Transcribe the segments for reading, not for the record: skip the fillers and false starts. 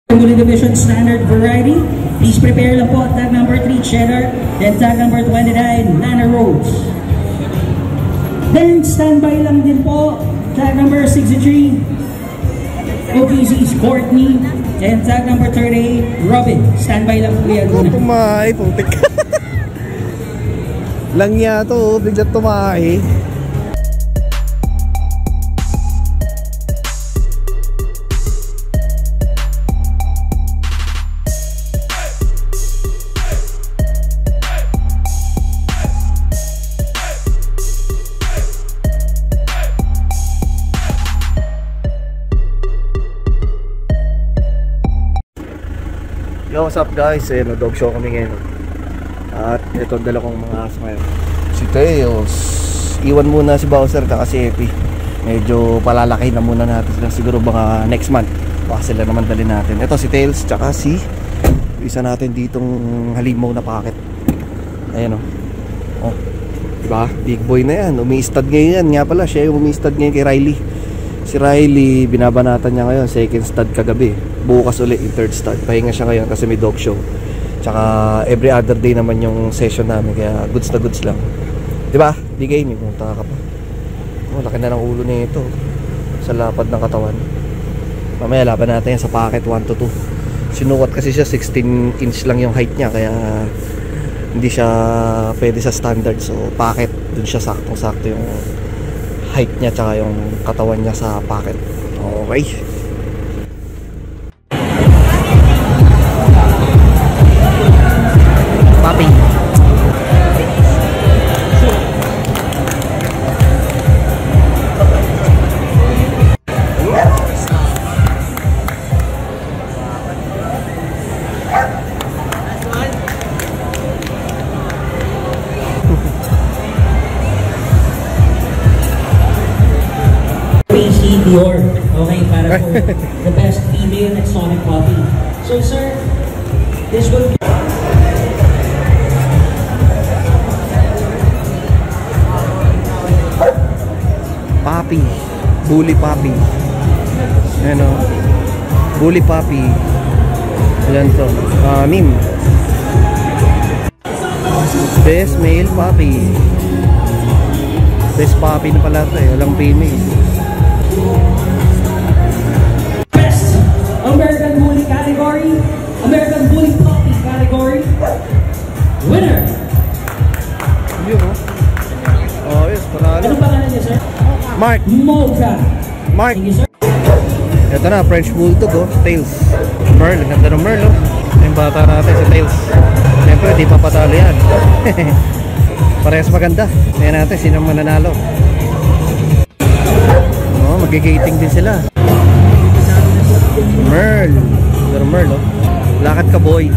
Family Division Standard Variety. Please prepare lang po tag number 3, Cheddar. Then tag number 29, Nana Rose. Then standby lang din po tag number 63, OGC's Courtney. And tag number 38, Robin. Standby lang po yan. Kung tumahay, putik. Lang niya to, biglang tumahay. Yo, what's up guys? Dog show kami ngayon. At ito dala kong mga aso ngayon. Si Tails. Iwan muna si Bowser at si Epi. Medyo palalaki na muna natin sila. Siguro baka next month baka sila naman dalhin natin. Ito si Tails tsaka si isa natin ditong halimaw na packet. Ayan o. Oh, diba? Big boy na yan. Umi-stud ngayon yan. Nga pala siya yung umi-stud ngayon kay Riley. Si Riley, binabanatan niya ngayon, second stud kagabi. Bukas ulit yung third stud. Pahinga siya ngayon kasi may dog show. Tsaka every other day naman yung session namin. Kaya goods na goods lang. Diba? Bigay niyo kung taka ka pa. Oh, laki na ng ulo niya ito. Sa lapad ng katawan. Mamaya laban natin yan sa packet 1 to 2. Sinukat kasi siya 16 inch lang yung height niya. Kaya hindi siya pwede sa standard. So packet, dun siya saktong-sakto yung height niya tsaka yung katawan niya sa packet. Okay. Papi. Dior, okay, para for the best female exotic puppy. So sir, this will be Papi, bully puppy. Ano? Bully puppy. Ayan to. Mim. Best male puppy. Best puppy na pala to eh. Walang female. Best American Bully category, American Bully Puppy category winner. Yun oh. Oh yes, panalo. Ano pangalan niya sir? Mark. Mocha. Mark. Thank you sir. Ito na, French Bulldog oh, Tails. Merle, ganda ng Merle oh. Yung bata natin si Tails. Siyempre di pa patalo yan. Parehas maganda. Tingnan natin sino mananalo. Magigating din sila. Merle. Pero Merle oh. Lakad ka boy.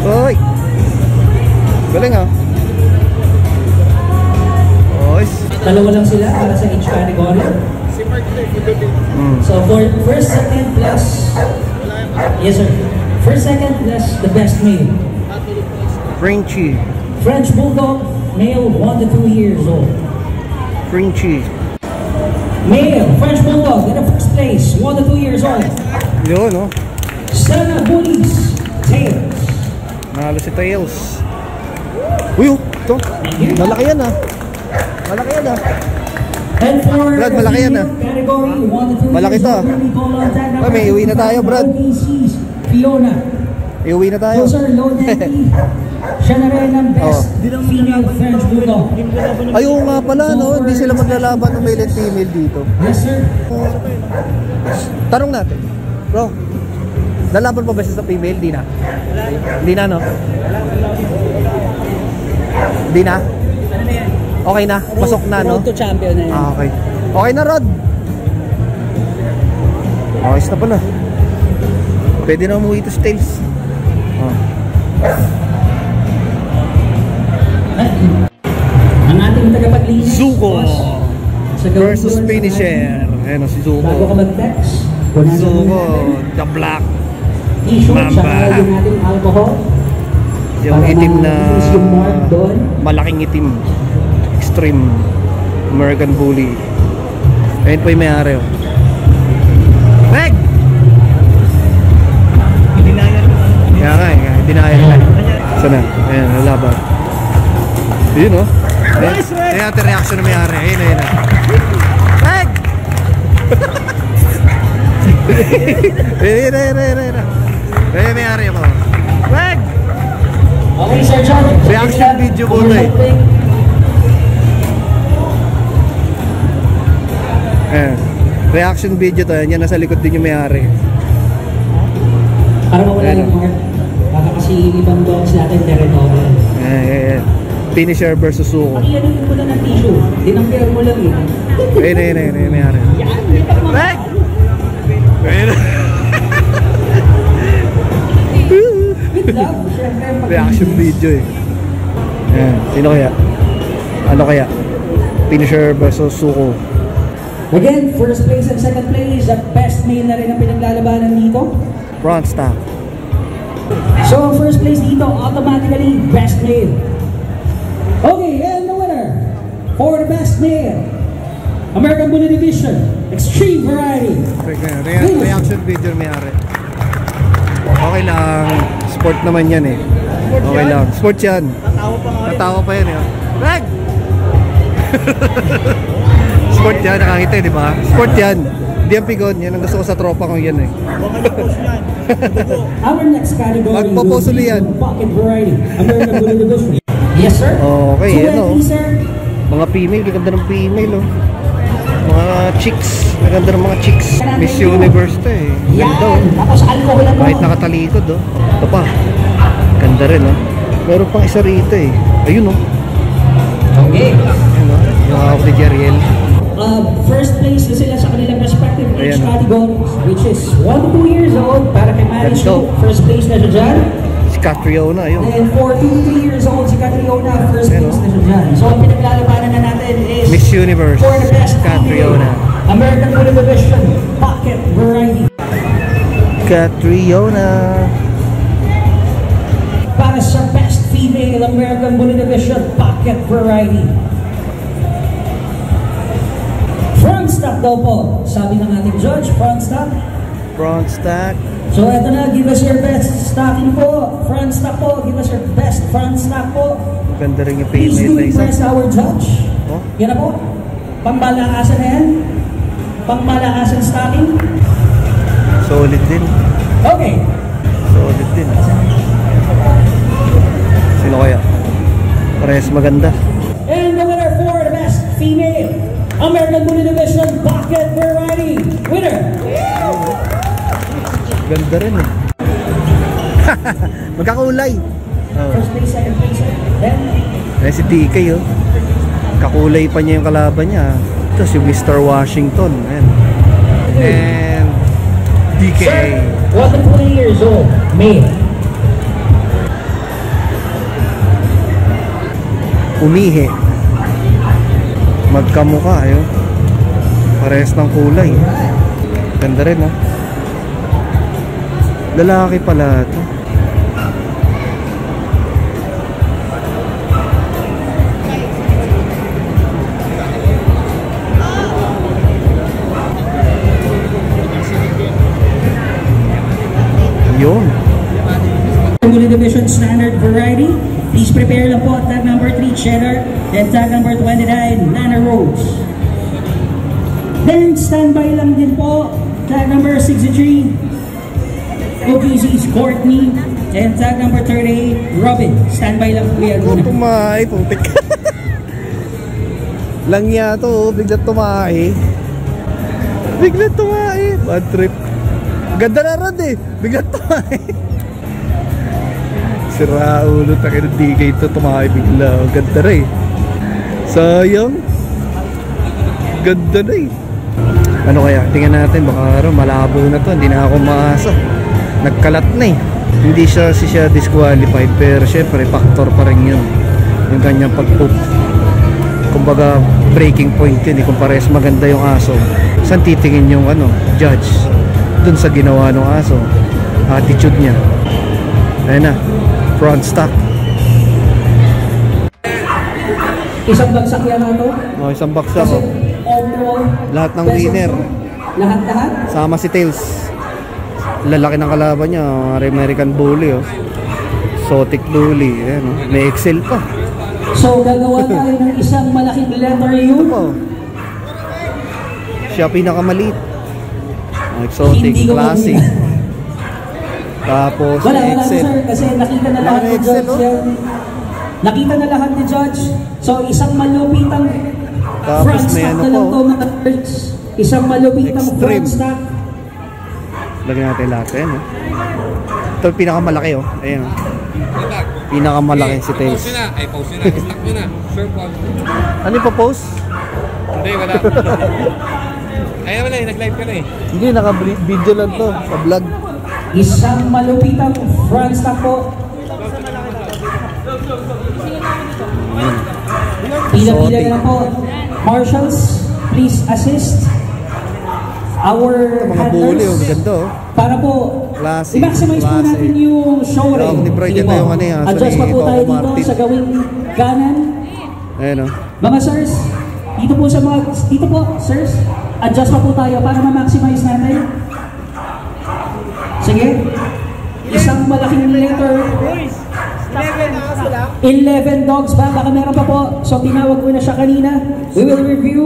Oy. Galing ah. Oy. Dalawa lang sila para sa each category. So for first, second, plus. Yes sir. First, second, plus the best male. Frenchie. French Bulldog, male 1 to 2 years old. Frenchie. Male, French Bulldog in the first place, 1 to 2 years old. Yun no. Sana Bullies, Tails. Nalo si Tails. Uy, ito. Malaki yan ah. Malaki yan ah. And for Brad, malaki yan ah. Category 1 to 2 malaki years to old. ah. May iuwi na tayo Brad. Fiona. Iuwi na tayo. So sir, low daddy. Siya na rin ang best female French Bulldog. Ayaw nga pala no, hindi sila maglalaban ng male and female dito. Yes sir. Tanong natin. Bro, lalaban pa ba siya sa female? Di na? Di na no? Di na? Okay na? Pasok na no? Road to champion na yan. Ah, okay. Okay na Rod. Ayos na pala. Pwede na umuwi ito si Tails. Oh. Ang ating tagapaglinis Zuko versus finisher. Ayan o si Zuko. Bago ka mag-text, Zuko, the black T-shirt, Mamba. tsaka yung ating alcohol. Yung Para itim na ma-release yung mark doon. malaking itim. Extreme American Bully. Ayun po yung may-ari. Oh. Meg! Kaya nga eh, dinaya nila. Sana? Ayan, lalaban. Yun oh. Ayan natin reaction na may-ari. Ayun, ayun. Meg! Ayun, ayun, ayun, ayun. Ayun, may-ari ako. Meg! Okay, Sir John. Reaction video po ito eh. Ayan. Reaction video to. Yan, nasa likod din yung may-ari. Para mawala yung mark. Baka kasi ibang dogs natin territorial. Ayan. Finisher versus Suko. Pakiyanin mo lang ng tissue. Dinampir mo lang eh. Ayun, ayun, ayun, ayun, may-ari. Yan, hindi pa Meg! Ayun. With love, syempre. Reaction video eh. Ayan. Sino kaya? Ano kaya? Finisher versus Suko. Again, first place and second place, the best male na rin ang pinaglalabanan dito. Front stop. So, first place dito, automatically, best male. Okay, and the winner for the best male, American Bully Division, Extreme Variety. Reaction video may-ari. Okay lang. Sport naman yan eh. Okay lang. Sport yan. Natawa pa yan eh. Reg! Sport yan. Nakakita eh, di ba? Sport yan. Hindi ang pigon. Yan ang gusto ko sa tropa ko yan eh. Our next category Magpapusuli yan. Pocket Variety, American Bully Division. Yes, sir. Okay, yan o. Sir. Mga female. Ganda ng female oh. Mga chicks. Maganda ng mga chicks. Miss Universe to eh. Ganda oh. Tapos alcohol ako. Kahit nakatalikod oh. Ito pa. Ganda rin oh. Meron pang isa rito eh. Ayun oh. Okay. Ayun oh. Yung hawak ni Jeriel. First place na sila sa kanilang respective age Ayan, categories, which is 1 to 2 years old para kay Manny Shu. First place na siya dyan. Si Catriona ayun. And for 2 to 3 years old, si Catriona, first Ayan, place na siya dyan. So ang pinaglalabanan na natin is Miss Universe for the best Catriona. female, American Bully Division, Pocket Variety. Catriona. Para sa best female, American Bully Division, Pocket Variety. Front stop daw po. Sabi ng ating judge, front stop. Front stack. So eto na, give us your best stocking po. Front stop po. Give us your best front stop po. Ganda rin yung Please female do na isa. impress our judge. Oh. Yan na po. Pangmalakasan na yan. Pangmalakasan stocking. Solid din. Okay. Solid din. Sino kaya? Parehas maganda. And the winner for the best female, American Bully Division, Pocket Variety. Winner. Ganda rin eh. Magkakulay. Oh. First place, second place, then Si DK oh. Kakulay pa niya yung kalaban niya. Tapos yung Mr. Washington. Ayan. And DK. Sir, 1 to 20 years old, male. Umihi. Magkamukha yun. Parehas ng kulay. Ganda rin oh. Lalaki pala ito. Yun. Bully Division Standard Variety. Please prepare lang po tag number 3 Cheddar and tag number 29 Nana Rose. Then standby lang din po tag number 63 OPC's Courtney and tag number 38 Robin. Standby lang po yan muna. Tumay, putik. Langya to, bigla tumay. Bigla tumay. Bad trip. Ganda na rod eh. Bigla tumay. Sira ulo, takin ng DK ito, tumay bigla. Ganda rin eh. Sayang. Ganda na eh. Ano kaya? Tingnan natin, baka malabo na to. Hindi na ako maasa. Nagkalat na eh. Hindi siya disqualified, pero syempre factor pa rin yun. Yung kanyang pag-poop. Kumbaga breaking point yun eh. Kung parehas maganda yung aso, saan titingin yung judge? Dun sa ginawa ng aso, attitude niya. Ayun na, front stock. Isang bagsak yan na to. Oh, isang baksa Kasi ko. overall, Lahat ng best of winner. show. Lahat-lahat. Sama si Tails. Lalaki ng kalaban niya, American Bully oh. Exotic Bully, ayan oh. May Excel pa. So gagawa tayo ng isang malaking letter U. Oh. Siya pinakamaliit. Exotic, Hindi ko classic. mabili. Tapos Wala Excel. sir, kasi nakita na Wala lahat na ni Excel, Judge oh. yan. Nakita na lahat ni Judge. So isang malupitang Tapos front may stock ano na lang po. to mga birds. Isang malupitang Extreme. front stock. Lagyan natin lahat. Ayan oh. Ito yung pinakamalaki oh. Ayan oh. Pinakamalaki si Tails. Pause nyo na. Ay, pause nyo na. Stop nyo na. Sure, pause. Ano yung pa-post? Hindi, wala. Ay, wala eh. Nag-live ka na eh. Hindi, naka-video lang to. Sa vlog. Isang malupitang front stock po. Pila-pila na po. Marshals, please assist our Mga bully oh. Maganda oh. para po Classic, i-maximize po classic. natin yung show ring. Yung ni Brian Sige ito po. yung ano yan, Adjust pa po Coco tayo dito Martin. sa gawing kanan. Ayan oh. Mga sirs, dito po sa mga, dito po, sirs, adjust pa po tayo para ma-maximize natin. Sige. Isang malaking letter. 11 dogs ba? Baka meron pa po. So tinawag ko na siya kanina. We will review.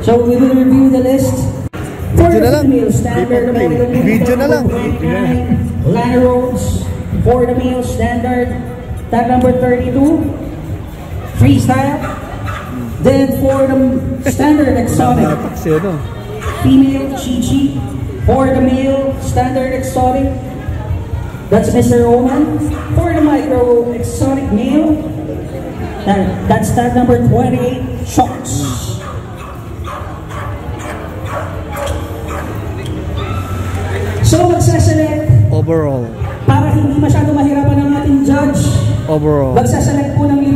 So we will review the list. For Video na the lang. female standard American Video na lang. Lana Rhodes. For the male standard, tag number 32. Freestyle. Then for the standard exotic, Kasi ano. female Chi-Chi. For the male standard exotic, that's Mr. Roman. For the micro exotic male, that's tag number 28, Shocks. So magsaselect Overall. para hindi masyado mahirapan ang ating judge. Overall. Magsaselect po ng 5.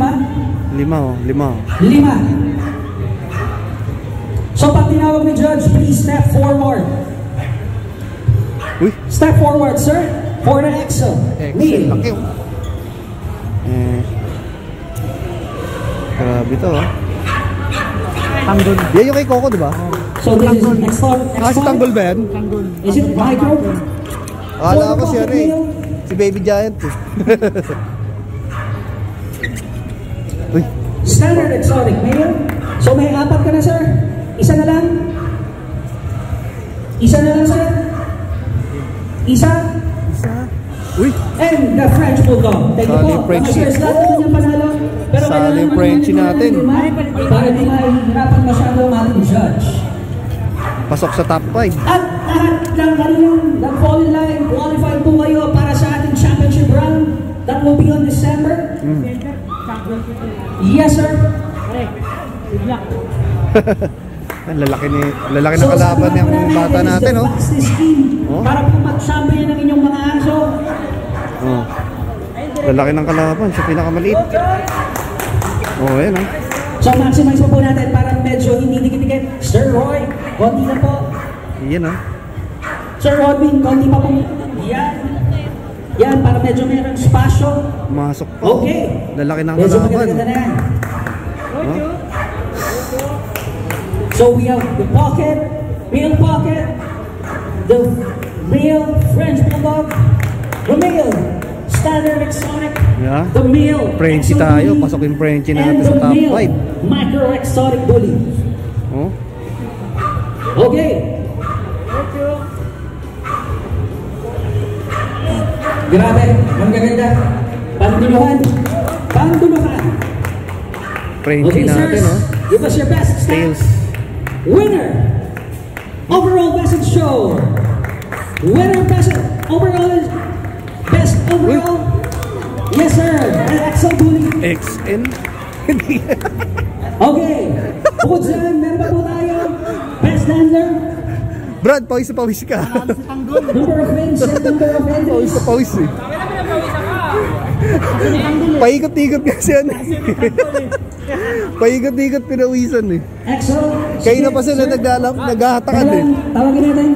5 oh. 5. 5. So pag tinawag ni judge, please step forward. Uy. Step forward, sir. For the EXO. Excel. Laki oh. Grabe to oh. Tanggol. Yan yung kay Coco diba? So this is exotic. Ah, si Tanggol ba yan? Is it micro? Akala ko siya eh. Si Baby Giant eh. Uy. Standard exotic male. So may 4 ka na, sir. Isa na lang. Isa na lang, sir. Isa. Uy. And the French Bulldog. Thank you Sali po. Frenchie. Mga sirs, lahat naman yung panalo. Pero Sali kailangan Frenchie naman natin. para di mahihirapan masyado ang ating judge. Pasok sa top 5. At lahat ng kanilang nag-fall in line, qualified po kayo para sa ating championship round. That will be on December. Yes, sir. Ang lalaki ng kalaban ng bata natin oh. Oh. Para po mag-champion ng inyong mga aso. Oh. Lalaki ng kalaban, siya pinakamaliit. Oh, ayan oh. So maximize po natin para medyo hindi dikit-dikit. Sir Roy, konti na po. Yan oh. Sir Robin, konti pa po. Yan. Yan, para medyo mayroong spasyo. Masok pa. Okay. Lalaki ng Medyo kalaban. maganda na yan. Oh. So we have the pocket, male pocket, the male French Bulldog, the male standard exotic, Yeah. the male Frenchie exo tayo. bully, Pasok yung Frenchie and natin the sa top male 5. micro exotic bully. Oh. Okay. Grabe, ang gaganda. Panduluhan. Panduluhan. Frenchie Okay, natin sirs, oh. give us your best Tails. stats. Winner, overall best in show. Winner, best overall, best overall. Yes, sir. An EXO bully. XN. Okay. Bukod dyan, meron pa po tayo. Best handler. Brad, pawis na pawis ka. Number of wins and number of Pawis entries. na pawis eh. Paikot-ikot kasi yan eh. Paikot-ikot pinawisan eh. EXO. Kayo na pa sila naghahatakan eh. Tawagin natin.